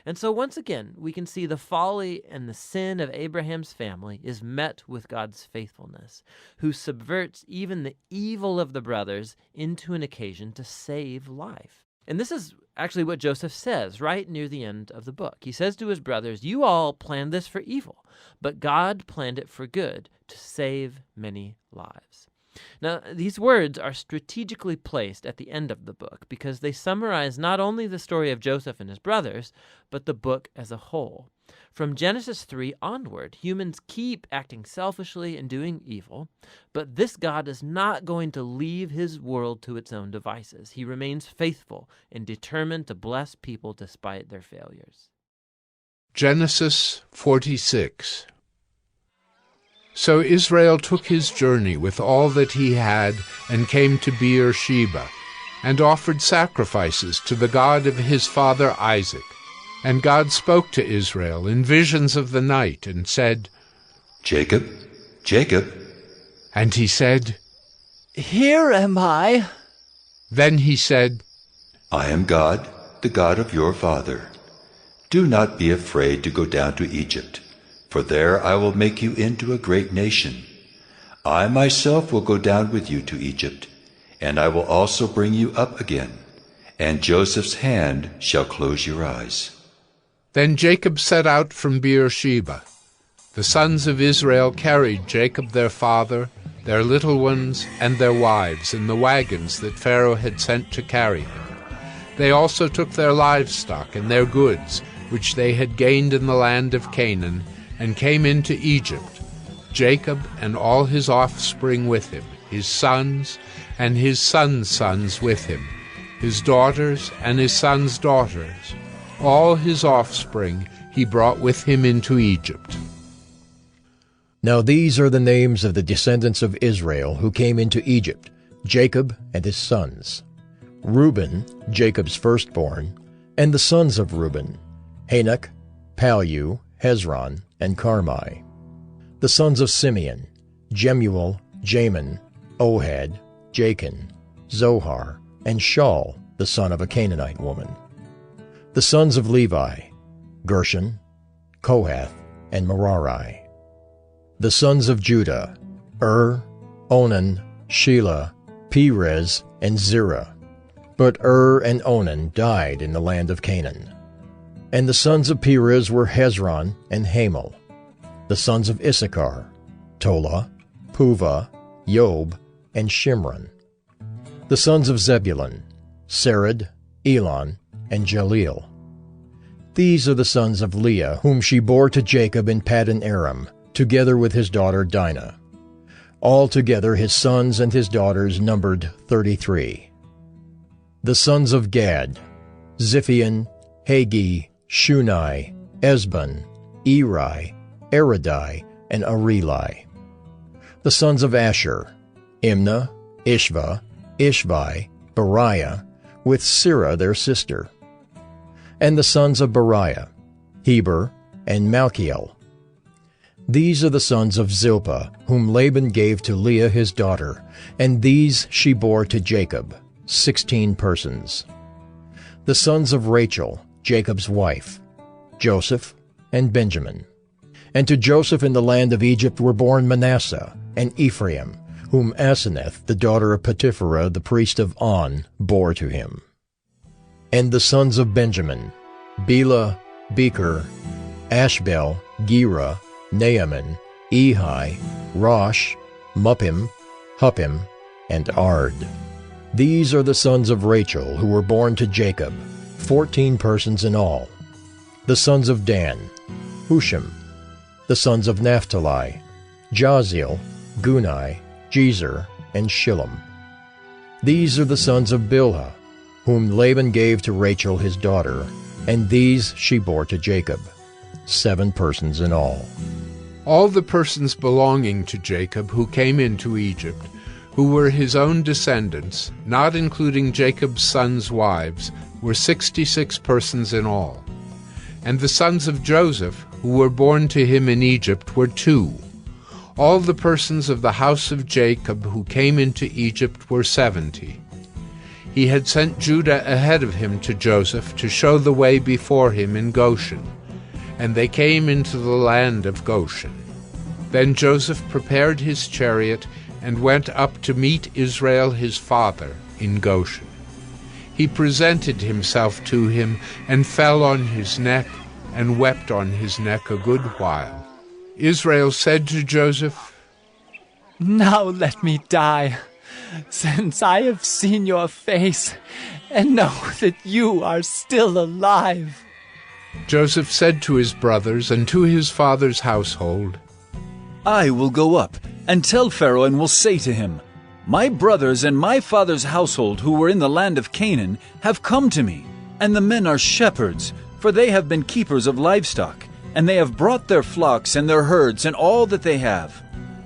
And so once again, we can see the folly and the sin of Abraham's family is met with God's faithfulness, who subverts even the evil of the brothers into an occasion to save life. And this is actually what Joseph says right near the end of the book. He says to his brothers, "You all planned this for evil, but God planned it for good, to save many lives." Now, these words are strategically placed at the end of the book because they summarize not only the story of Joseph and his brothers, but the book as a whole. From Genesis 3 onward, humans keep acting selfishly and doing evil, but this God is not going to leave his world to its own devices. He remains faithful and determined to bless people despite their failures. Genesis 46. So Israel took his journey with all that he had and came to Beer-sheba, and offered sacrifices to the God of his father Isaac. And God spoke to Israel in visions of the night and said, "Jacob, Jacob." And he said, "Here am I." Then he said, "I am God, the God of your father. Do not be afraid to go down to Egypt, for there I will make you into a great nation. I myself will go down with you to Egypt, and I will also bring you up again, and Joseph's hand shall close your eyes." Then Jacob set out from Beer-sheba. The sons of Israel carried Jacob their father, their little ones, and their wives in the wagons that Pharaoh had sent to carry them. They also took their livestock and their goods, which they had gained in the land of Canaan, and came into Egypt, Jacob and all his offspring with him, his sons and his sons' sons with him, his daughters and his sons' daughters. All his offspring he brought with him into Egypt. Now these are the names of the descendants of Israel who came into Egypt, Jacob and his sons. Reuben, Jacob's firstborn, and the sons of Reuben, Hanok, Palu, Hezron, and Carmi. The sons of Simeon, Jemuel, Jamin, Ohad, Jachin, Zohar, and Shaul, the son of a Canaanite woman. The sons of Levi, Gershon, Kohath, and Merari. The sons of Judah, Onan, Shelah, Perez, and Zerah. But and Onan died in the land of Canaan. And the sons of Perez were Hezron and Hamel. The sons of Issachar, Tola, Puvah, Job, and Shimron. The sons of Zebulun, Sered, Elon, and Jaleel. These are the sons of Leah, whom she bore to Jacob in Paddan Aram, together with his daughter Dinah. Altogether his sons and his daughters numbered 33. The sons of Gad, Ziphion, Hagi, Shunai, Esbon, Eri, Eridai, and Areli. The sons of Asher, Imnah, Ishva, Ishvi, Beriah, with Sirah their sister. And the sons of Beriah, Heber, and Malchiel. These are the sons of Zilpah, whom Laban gave to Leah his daughter, and these she bore to Jacob, 16 persons. The sons of Rachel, Jacob's wife, Joseph, and Benjamin. And to Joseph in the land of Egypt were born Manasseh and Ephraim, whom Asenath, the daughter of Potipherah, the priest of On, bore to him. And the sons of Benjamin, Bela, Becher, Ashbel, Gera, Naaman, Ehi, Rosh, Muppim, Huppim, and Ard. These are the sons of Rachel, who were born to Jacob, 14 persons in all. The sons of Dan, Hushim. The sons of Naphtali, Jaziel, Gunai, Jezer, and Shillem. These are the sons of Bilhah, whom Laban gave to Rachel his daughter, and these she bore to Jacob, 7 persons in all. All the persons belonging to Jacob who came into Egypt, who were his own descendants, not including Jacob's sons' wives, were 66 persons in all. And the sons of Joseph, who were born to him in Egypt, were 2. All the persons of the house of Jacob who came into Egypt were 70. he had sent Judah ahead of him to Joseph to show the way before him in Goshen. And they came into the land of Goshen. Then Joseph prepared his chariot and went up to meet Israel his father in Goshen. He presented himself to him and fell on his neck and wept on his neck a good while. Israel said to Joseph, Now let me die, since I have seen your face and know that you are still alive. Joseph said to his brothers and to his father's household, I will go up and tell Pharaoh and will say to him, My brothers and my father's household who were in the land of Canaan have come to me, and the men are shepherds, for they have been keepers of livestock, and they have brought their flocks and their herds and all that they have.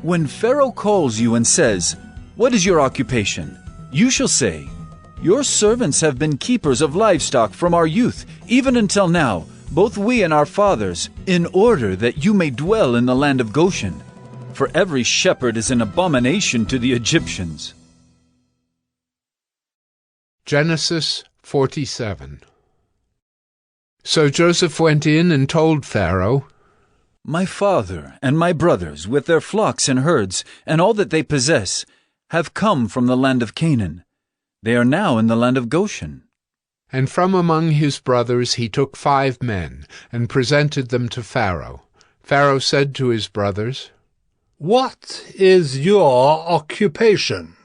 When Pharaoh calls you and says, What is your occupation? You shall say, Your servants have been keepers of livestock from our youth, even until now, both we and our fathers, in order that you may dwell in the land of Goshen. For every shepherd is an abomination to the Egyptians. Genesis 47. So Joseph went in and told Pharaoh, My father and my brothers, with their flocks and herds, and all that they possess, have come from the land of Canaan. They are now in the land of Goshen. And from among his brothers he took 5 men, and presented them to Pharaoh. Pharaoh said to his brothers, What is your occupation?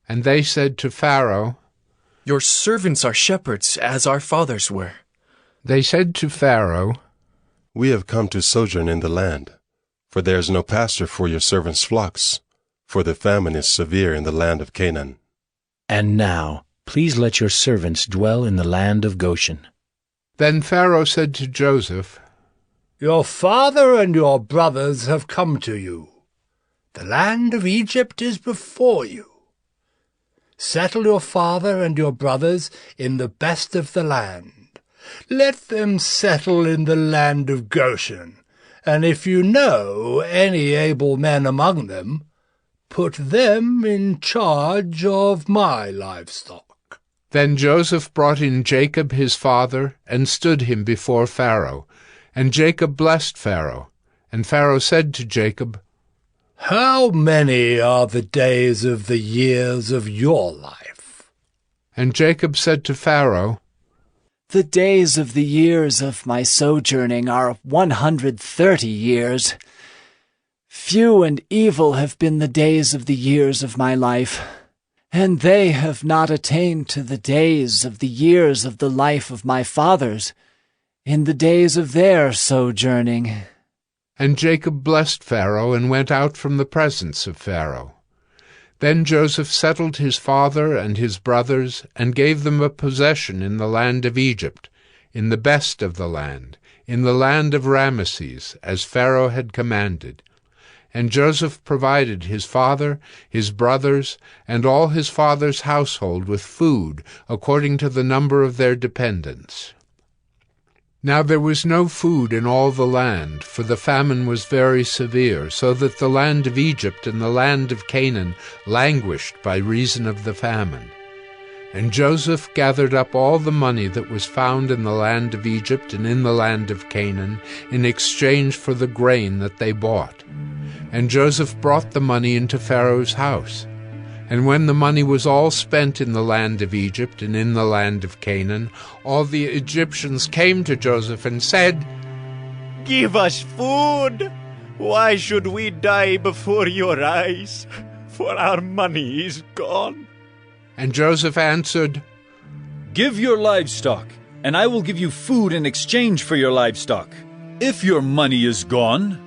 And they said to Pharaoh, Your servants are shepherds, as our fathers were. They said to Pharaoh, We have come to sojourn in the land, for there is no pasture for your servants' flocks, for the famine is severe in the land of Canaan. And now, please let your servants dwell in the land of Goshen. Then Pharaoh said to Joseph, Your father and your brothers have come to you. The land of Egypt is before you. Settle your father and your brothers in the best of the land. Let them settle in the land of Goshen, and if you know any able men among them, put them in charge of my livestock. Then Joseph brought in Jacob his father, and stood him before Pharaoh. And Jacob blessed Pharaoh. And Pharaoh said to Jacob, How many are the days of the years of your life? And Jacob said to Pharaoh, The days of the years of my sojourning are 130 years. Few and evil have been the days of the years of my life, and they have not attained to the days of the years of the life of my fathers, in the days of their sojourning. And Jacob blessed Pharaoh, and went out from the presence of Pharaoh. Then Joseph settled his father and his brothers, and gave them a possession in the land of Egypt, in the best of the land, in the land of Ramesses, as Pharaoh had commanded. And Joseph provided his father, his brothers, and all his father's household with food, according to the number of their dependents. Now there was no food in all the land, for the famine was very severe, so that the land of Egypt and the land of Canaan languished by reason of the famine. And Joseph gathered up all the money that was found in the land of Egypt and in the land of Canaan, in exchange for the grain that they bought. And Joseph brought the money into Pharaoh's house. And when the money was all spent in the land of Egypt and in the land of Canaan, all the Egyptians came to Joseph and said, Give us food! Why should we die before your eyes? For our money is gone. And Joseph answered, Give your livestock, and I will give you food in exchange for your livestock, if your money is gone.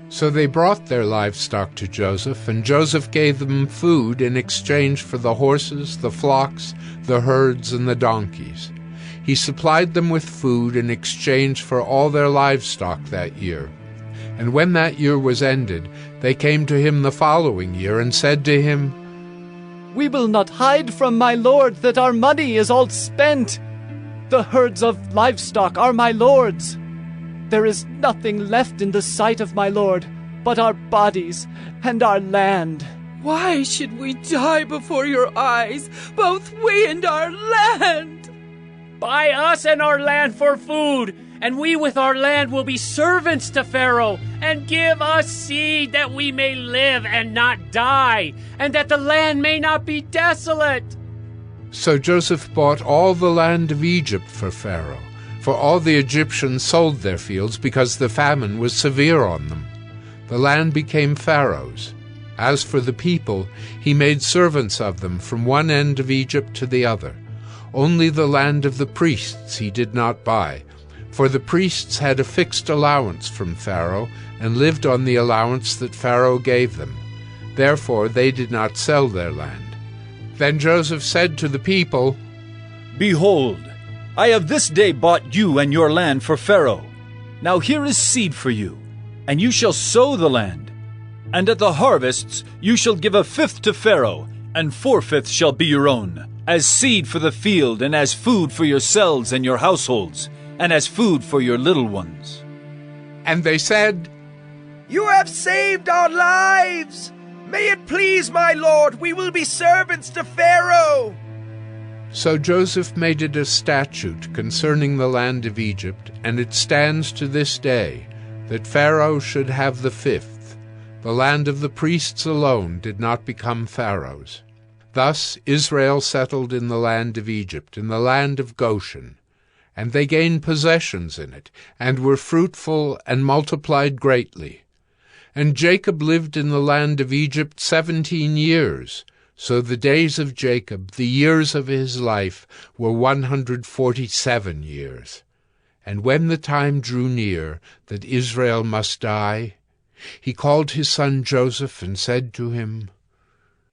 So they brought their livestock to Joseph, and Joseph gave them food in exchange for the horses, the flocks, the herds, and the donkeys. He supplied them with food in exchange for all their livestock that year. And when that year was ended, they came to him the following year and said to him, We will not hide from my lord that our money is all spent. The herds of livestock are my lord's. There is nothing left in the sight of my lord but our bodies and our land. Why should we die before your eyes, both we and our land? Buy us and our land for food, and we with our land will be servants to Pharaoh, and give us seed that we may live and not die, and that the land may not be desolate. So Joseph bought all the land of Egypt for Pharaoh, for all the Egyptians sold their fields because the famine was severe on them. The land became Pharaoh's. As for the people, he made servants of them from one end of Egypt to the other. Only the land of the priests he did not buy, for the priests had a fixed allowance from Pharaoh and lived on the allowance that Pharaoh gave them. Therefore they did not sell their land. Then Joseph said to the people, Behold, I have this day bought you and your land for Pharaoh. Now here is seed for you, and you shall sow the land. And at the harvests you shall give a fifth to Pharaoh, and 4/5 shall be your own, as seed for the field, and as food for yourselves and your households, and as food for your little ones. And they said, You have saved our lives. May it please my lord, we will be servants to Pharaoh. So Joseph made it a statute concerning the land of Egypt, and it stands to this day, that Pharaoh should have the fifth. The land of the priests alone did not become Pharaoh's. Thus Israel settled in the land of Egypt, in the land of Goshen. And they gained possessions in it, and were fruitful and multiplied greatly. And Jacob lived in the land of Egypt 17 years. So the days of Jacob, the years of his life, were 147 years. And when the time drew near that Israel must die, he called his son Joseph and said to him,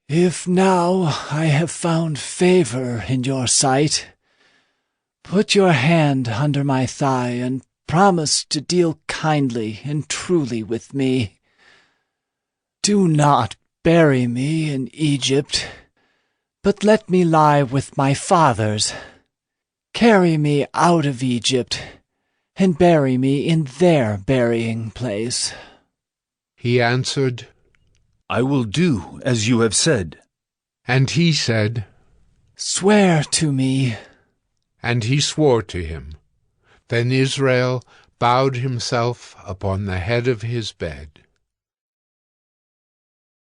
If now I have found favor in your sight, put your hand under my thigh and promise to deal kindly and truly with me. Do not bury me in Egypt, but let me lie with my fathers. Carry me out of Egypt, and bury me in their burying place. He answered, I will do as you have said. And he said, Swear to me. And he swore to him. Then Israel bowed himself upon the head of his bed.